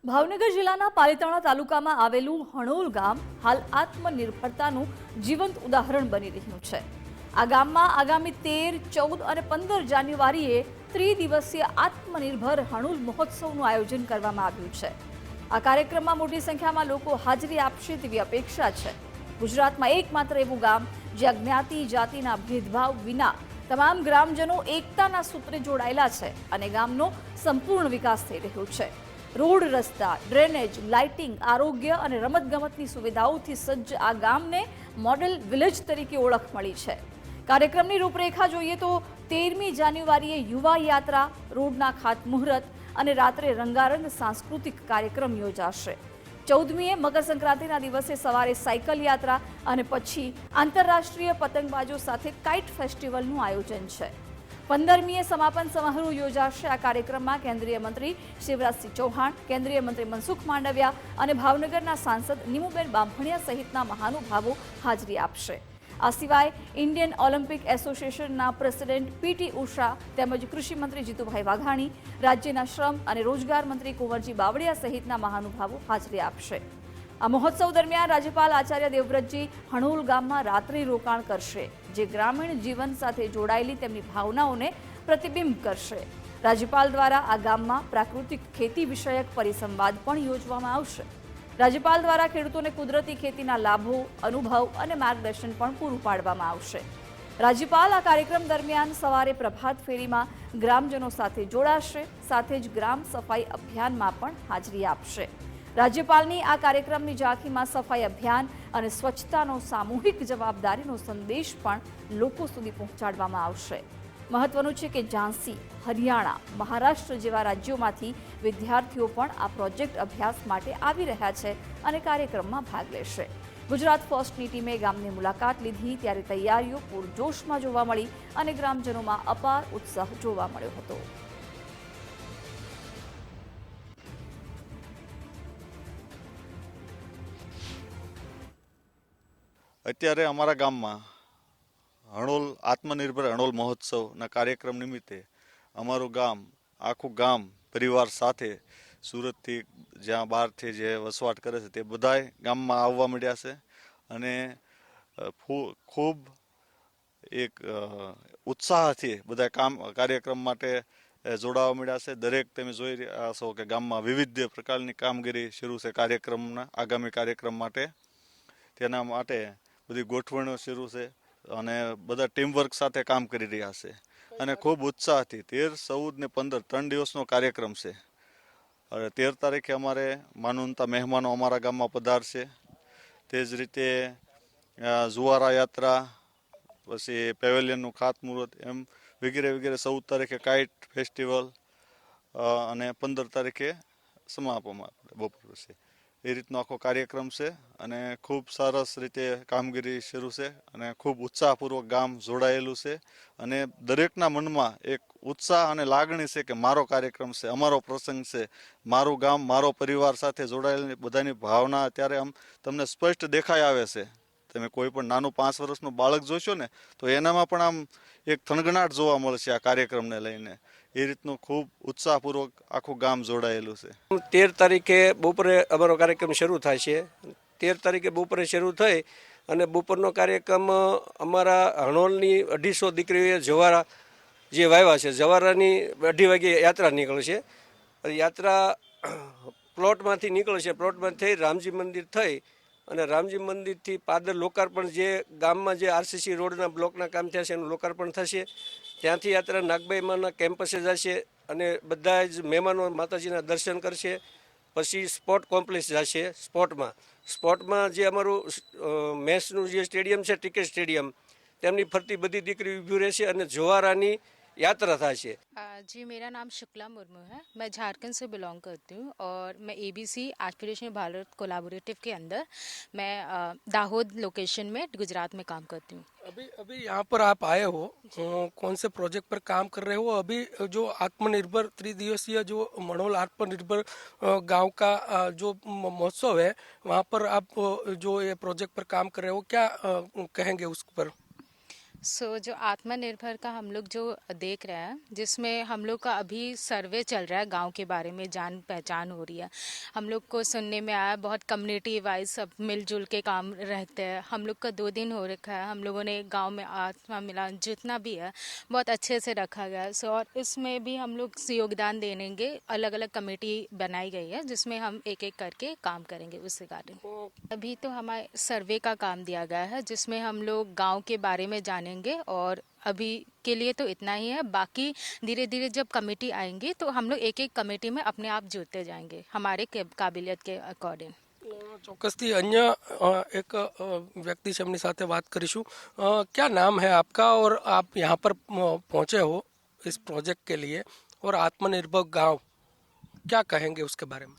ભાવનગર જિલ્લાના પાલિતાણા તાલુકામાં આવેલું હણોલ ગામ હાલ આત્મનિર્ભરતાનું જીવંત ઉદાહરણ બની રહ્યું છે। આ ગામમાં આગામી 13, 14 અને 15 જાન્યુઆરીએ ત્રિદિવસીય આત્મનિર્ભર હણોલ મહોત્સવનું આયોજન કરવામાં આવ્યું છે। આ કાર્યક્રમમાં મોટી સંખ્યામાં લોકો હાજરી આપશે તેવી અપેક્ષા છે। ગુજરાતમાં એકમાત્ર એવું ગામ જ્યાં જ્ઞાતિ જાતિના ભેદભાવ વિના તમામ ગ્રામજનો એકતાના સૂત્રે જોડાયેલા છે અને ગામનો સંપૂર્ણ વિકાસ થઈ રહ્યો છે। રોડ, રસ્તા, ડ્રેનેજ, લાઇટિંગ, આરોગ્ય અને રમતગમતની સુવિધાઓથી સજ્જ આ ગામને મોડેલ વિલેજ તરીકે ઓળખ મળી છે। કાર્યક્રમની રૂપરેખા જોઈએ તો 13મી જાન્યુઆરીએ યુવા યાત્રા, રોડના ખાતમુહૂર્ત અને રાત્રે રંગારંગ સાંસ્કૃતિક કાર્યક્રમ યોજાશે। 14મીએ મકર સંક્રાંતિના દિવસે સવારે સાયકલ યાત્રા અને પછી આંતરરાષ્ટ્રીય પતંગબાજો સાથે કાઇટ ફેસ્ટિવલનું આયોજન છે। 15મીએ સમાપન સમારોહ યોજાશે। આ કાર્યક્રમમાં કેન્દ્રીય મંત્રી શિવરાજસિંહ ચૌહાણ, કેન્દ્રીય મંત્રી મનસુખ માંડવિયા અને ભાવનગરના સાંસદ નીમુબેન બાંભણિયા સહિતના મહાનુભાવો હાજરી આપશે। આ સિવાય ઇન્ડિયન ઓલિમ્પિક એસોસિએશનના પ્રેસિડેન્ટ પીટી ઉષા તેમજ કૃષિ મંત્રી જીતુભાઈ વાઘાણી, રાજ્યના શ્રમ અને રોજગાર મંત્રી કુંવરજી બાવળિયા સહિતના મહાનુભાવો હાજરી આપશે। આ મહોત્સવ દરમિયાન રાજ્યપાલ આચાર્ય દેવવ્રતજી હણોલ ગામમાં રાત્રિ રોકાણ કરશે, જે ગ્રામીણ જીવન સાથે જોડાયેલી તેમની ભાવનાઓને પ્રતિબિંબ કરશે। રાજ્યપાલ દ્વારા આ ગામમાં પ્રાકૃતિક ખેતી વિષયક પરિસંવાદ પણ યોજવામાં આવશે। રાજ્યપાલ દ્વારા ખેડૂતોને કુદરતી ખેતીના લાભો, અનુભવ અને માર્ગદર્શન પણ પૂરું પાડવામાં આવશે। રાજ્યપાલ આ કાર્યક્રમ દરમિયાન સવારે પ્રભાત ફેરીમાં ગ્રામજનો સાથે જોડાશે, સાથે જ ગ્રામ સફાઈ અભિયાનમાં પણ હાજરી આપશે। રાજ્યપાલની આ કાર્યક્રમની ઝાંખીમાં સફાઈ અભિયાન અને સ્વચ્છતાનો સામૂહિક જવાબદારીનો સંદેશ પણ લોકો સુધી પહોંચાડવામાં આવશે। મહત્વનું છે કે ઝાંસી, હરિયાણા, મહારાષ્ટ્ર જેવા રાજ્યોમાંથી વિદ્યાર્થીઓ પણ આ પ્રોજેક્ટ અભ્યાસ માટે આવી રહ્યા છે અને કાર્યક્રમમાં ભાગ લેશે। ગુજરાત ફર્સ્ટની ટીમે ગામની મુલાકાત લીધી ત્યારે તૈયારીઓ પૂરજોશમાં જોવા મળી અને ગ્રામજનોમાં અપાર ઉત્સાહ જોવા મળ્યો હતો। અત્યારે અમારા ગામમાં હણોલ આત્મનિર્ભર હણોલ મહોત્સવના કાર્યક્રમ નિમિત્તે અમારું ગામ આખું ગામ પરિવાર સાથે સુરતથી જ્યાં બહારથી જે વસવાટ કરે છે તે બધાય ગામમાં આવવા મળ્યા છે અને ખૂબ એક ઉત્સાહથી બધા કાર્યક્રમ માટે જોડાવા મળ્યા છે। દરેક તમે જોઈ રહ્યા છો કે ગામમાં વિવિધ પ્રકારની કામગીરી શરૂ છે કાર્યક્રમના આગામી કાર્યક્રમ માટે। તેના માટે બધી ગોઠવણીઓ શરૂ છે અને બધા ટીમવર્ક સાથે કામ કરી રહ્યા છે અને ખૂબ ઉત્સાહથી 13, 14 ને 15 3 દિવસનો કાર્યક્રમ છે। 13 તારીખે અમારે માનવંતા મહેમાનો અમારા ગામમાં પધારશે। તે જ રીતે જુવારા યાત્રા, પછી પેવેલિયનનું ખાતમુહૂર્ત એમ વગેરે વગેરે 14 તારીખે કાઇટ ફેસ્ટિવલ અને 15 તારીખે સમાપનમાં બપોર છે। એ રીતનો આખો કાર્યક્રમ છે અને ખૂબ સરસ રીતે કામગીરી શરૂ છે અને ખૂબ ઉત્સાહપૂર્વક ગામ જોડાયેલું છે અને દરેકના મનમાં એક ઉત્સાહ અને લાગણી છે કે મારો કાર્યક્રમ છે, અમારો પ્રસંગ છે, મારું ગામ, મારો પરિવાર સાથે જોડાયેલી બધાની ભાવના અત્યારે આમ તમને સ્પષ્ટ દેખાઈ આવે છે। તમે કોઈ પણ નાનું 5 વર્ષનું બાળક જોશો ને તો એનામાં પણ આમ એક થનગનાટ જોવા મળશે આ કાર્યક્રમને લઈને। એ રીતનું ખૂબ ઉત્સાહપૂર્વક આખું ગામ જોડાયેલું છે। 13 તારીખે બપોરે અમારો કાર્યક્રમ શરૂ થાય છે। 13 તારીખે બપોરે શરૂ થઈ અને બપોરનો કાર્યક્રમ અમારા હણોલની 250 દીકરીઓએ જવારા જે વાવ્યા છે, જવારાની 2:30 વાગે યાત્રા નીકળશે। યાત્રા પ્લોટમાંથી નીકળશે, પ્લોટમાંથી થઈ રામજી મંદિર થઈ અને રામજી મંદિરથી પાદર લોકાર્પણ, જે ગામમાં જે આરસીસી રોડના બ્લોકના કામ થયા છે એનું લોકાર્પણ થશે। ત્યાંથી યાત્રા નાગબાઈ માના કેમ્પસે જશે અને બધા જ મહેમાનો માતાજીના દર્શન કરશે। પછી સ્પોર્ટ કોમ્પ્લેક્સ જશે। સ્પોર્ટમાં જે અમારું મેચનું જે સ્ટેડિયમ છે, ક્રિકેટ સ્ટેડિયમ, તેમની ફરતી બધી દીકરી ઊભી રહેશે અને જવારાની यात्रा था। जी, मेरा नाम शुक्ला मुर्मू है। मैं झारखंड से बिलोंग करती हूँ और मैं एबीसी एस्पिरेशनल भारत कोलैबोरेटिव के अंदर मैं दाहोद लोकेशन में गुजरात में काम करती हूँ। अभी यहाँ पर आप आए हो, कौन से प्रोजेक्ट पर काम कर रहे हो? अभी जो आत्मनिर्भर त्रिदिवसीय जो हणोल आत्मनिर्भर गांव का जो महोत्सव है, वहाँ पर आप जो ये प्रोजेक्ट पर काम कर रहे हो, क्या कहेंगे उस पर? जो आत्मनिर्भर का हम लोग जो देख रहे हैं, जिसमें हम लोग का अभी सर्वे चल रहा है, गांव के बारे में जान पहचान हो रही है। हम लोग को सुनने में आया बहुत कम्युनिटी वाइज सब मिलजुल के काम रहते हैं। हम लोग का 2 दिन हो रखा है, हम लोगों ने गांव में आत्मा मिलान जितना भी है बहुत अच्छे से रखा गया है। और इसमें भी हम लोग योगदान देंगे। अलग अलग कमेटी बनाई गई है जिसमें हम एक एक करके काम करेंगे उस रिगार्डिंग। अभी तो हमारे सर्वे का काम दिया गया है जिसमें हम लोग गांव के बारे में जानेंगे, और अभी के लिए तो इतना ही है। बाकी धीरे धीरे जब कमेटी आएंगी तो हम लोग एक एक कमेटी में अपने आप जुड़ते जाएंगे हमारे काबिलियत के अकॉर्डिंग। ચોક્કસથી અન્ય એક વ્યક્તિ છે, એમની સાથે વાત કરીશું। क्या नाम है आपका और आप यहाँ पर पहुँचे हो इस प्रोजेक्ट के लिए, और आत्मनिर्भर गांव क्या कहेंगे उसके बारे में?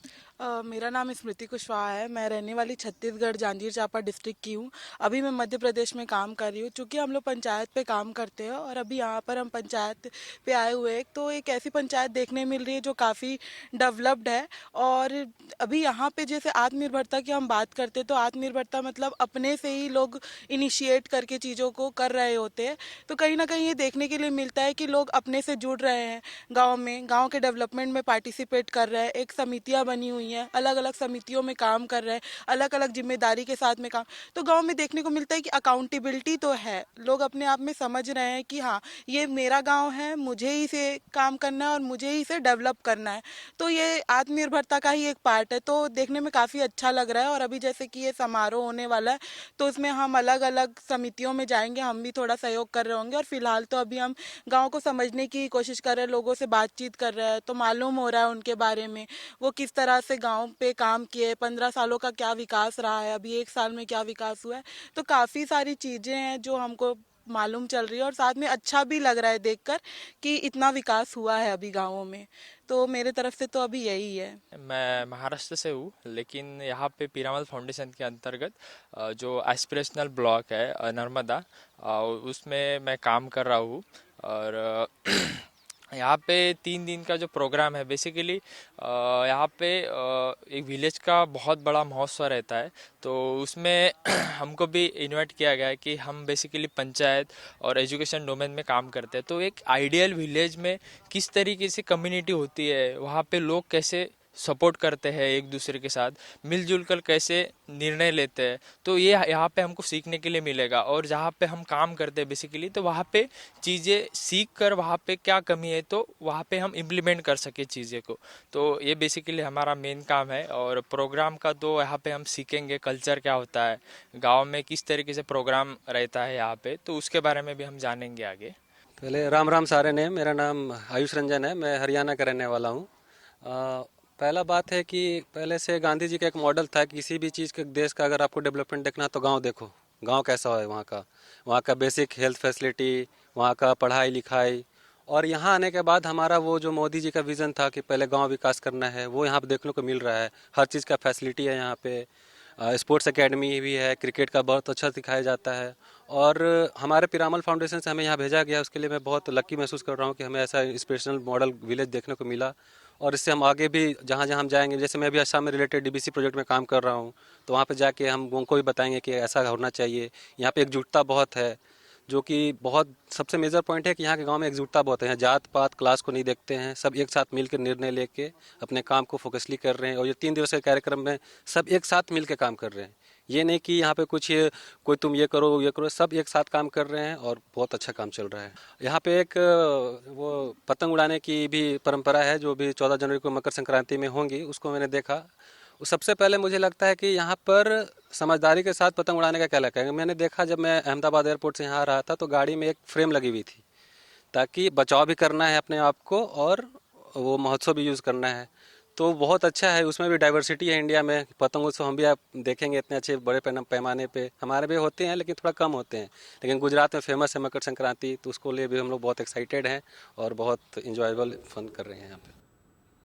मेरा नाम स्मृति कुशवाहा है। मैं रहने वाली छत्तीसगढ़ जांजगीर चांपा डिस्ट्रिक्ट की हूँ। अभी मैं मध्य प्रदेश में काम कर रही हूँ। चूँकि हम लोग पंचायत पे काम करते हैं और अभी यहाँ पर हम पंचायत पे आए हुए हैं, तो एक ऐसी पंचायत देखने मिल रही है जो काफ़ी डेवलप्ड है। और अभी यहाँ पे जैसे आत्मनिर्भरता की हम बात करते हैं, तो आत्मनिर्भरता मतलब अपने से ही लोग इनिशिएट करके चीज़ों को कर रहे होते हैं। तो कहीं ना कहीं ये देखने के लिए मिलता है कि लोग अपने से जुड़ रहे हैं, गाँव में गाँव के डेवलपमेंट में पार्टिसिपेट कर रहे हैं। एक समितियाँ बनी हुई हैं, अलग अलग समितियों में काम कर रहे हैं, अलग अलग जिम्मेदारी के साथ में काम। तो गांव में देखने को मिलता है कि अकाउंटेबिलिटी तो है, लोग अपने आप में समझ रहे हैं कि हाँ ये मेरा गांव है, मुझे ही से काम करना है और मुझे ही से डेवलप करना है। तो ये आत्मनिर्भरता का ही एक पार्ट है। तो देखने में काफ़ी अच्छा लग रहा है। और अभी जैसे कि ये समारोह होने वाला है, तो इसमें हम अलग अलग समितियों में जाएंगे, हम भी थोड़ा सहयोग कर रहे होंगे। और फिलहाल तो अभी हम गाँव को समझने की कोशिश कर रहे हैं, लोगों से बातचीत कर रहे हैं, तो मालूम हो रहा है उनके बारे में, वो किस तरह से गाँव पे काम किए, 15 सालों का क्या विकास रहा है, अभी 1 साल में क्या विकास हुआ है। तो काफ़ी सारी चीज़ें हैं जो हमको मालूम चल रही है, और साथ में अच्छा भी लग रहा है देखकर कि इतना विकास हुआ है अभी गाँवों में। तो मेरे तरफ से तो अभी यही है। मैं महाराष्ट्र से हूँ, लेकिन यहाँ पे पीरामल फाउंडेशन के अंतर्गत जो एस्पिरेशनल ब्लॉक है नर्मदा, उसमें मैं काम कर रहा हूँ। और यहाँ पे 3 दिन का जो प्रोग्राम है, बेसिकली यहाँ पे एक विलेज का बहुत बड़ा महोत्सव रहता है। तो उसमें हमको भी इनवाइट किया गया है कि हम बेसिकली पंचायत और एजुकेशन डोमेन में काम करते हैं। तो एक आइडियल विलेज में किस तरीके से कम्युनिटी होती है, वहाँ पे लोग कैसे सपोर्ट करते हैं, एक दूसरे के साथ मिलजुल कर कैसे निर्णय लेते हैं, तो ये यहाँ पे हमको सीखने के लिए मिलेगा। और जहाँ पे हम काम करते हैं बेसिकली, तो वहाँ पे चीज़ें सीख कर वहाँ पे क्या कमी है तो वहाँ पे हम इम्प्लीमेंट कर सके चीज़ें को। तो ये बेसिकली हमारा मेन काम है। और प्रोग्राम का तो यहाँ पे हम सीखेंगे कल्चर क्या होता है, गाँव में किस तरीके से प्रोग्राम रहता है यहाँ पे, तो उसके बारे में भी हम जानेंगे आगे। पहले राम राम सारे ने, मेरा नाम आयुष रंजन है, मैं हरियाणा का रहने वाला हूँ। पहला बात है कि पहले से गांधी जी का एक मॉडल था कि किसी भी चीज़ के देश का अगर आपको डेवलपमेंट देखना है तो गांव देखो, गांव कैसा है, वहाँ का बेसिक हेल्थ फैसिलिटी, वहाँ का पढ़ाई लिखाई। और यहाँ आने के बाद हमारा वो जो मोदी जी का विज़न था कि पहले गांव विकास करना है, वो यहाँ पे देखने को मिल रहा है। हर चीज़ का फैसिलिटी है यहाँ पे, स्पोर्ट्स एकेडमी भी है, क्रिकेट का बहुत अच्छा सिखाया जाता है। और हमारे पिरामल फाउंडेशन से हमें यहाँ भेजा गया, उसके लिए मैं बहुत लकी महसूस कर रहा हूँ कि हमें ऐसा इंस्पिरेशनल मॉडल विलेज देखने को मिला। और इससे हम आगे भी जहाँ जहाँ हम जाएंगे, जैसे मैं भी असम में रिलेटेड डीबीसी प्रोजेक्ट में काम कर रहा हूँ, तो वहाँ पे जाके हम उनको भी बताएंगे कि ऐसा होना चाहिए। यहाँ पे एकजुटता बहुत है, जो कि बहुत सबसे मेजर पॉइंट है कि यहाँ के गांव में एकजुटता बहुत है। यहाँ जात पात क्लास को नहीं देखते हैं, सब एक साथ मिलकर निर्णय लेके अपने काम को फोकसली कर रहे हैं। और ये 3 दिवसीय कार्यक्रम में सब एक साथ मिलकर काम कर रहे हैं। ये नहीं कि यहाँ पे कोई तुम ये करो, सब एक साथ काम कर रहे हैं और बहुत अच्छा काम चल रहा है। यहाँ पे एक वो पतंग उड़ाने की भी परंपरा है, जो भी 14 जनवरी को मकर संक्रांति में होंगी, उसको मैंने देखा। सबसे पहले मुझे लगता है कि यहाँ पर समझदारी के साथ पतंग उड़ाने का क्या लगता है। मैंने देखा जब मैं अहमदाबाद एयरपोर्ट से यहाँ आ रहा था, तो गाड़ी में एक फ्रेम लगी हुई थी, ताकि बचाव भी करना है अपने आप को और वो महोत्सव भी यूज़ करना है। तो बहुत अच्छा है, उसमें भी डाइवर्सिटी है इंडिया में। पतंग उत्सव हम भी आप देखेंगे इतने अच्छे बड़े पैमाने पे हमारे भी होते हैं, लेकिन थोड़ा कम होते हैं। लेकिन गुजरात में फेमस है मकर संक्रांति, तो उसको लिए भी हम लोग बहुत एक्साइटेड हैं और बहुत इंजॉयबल फन कर रहे हैं यहाँ पे।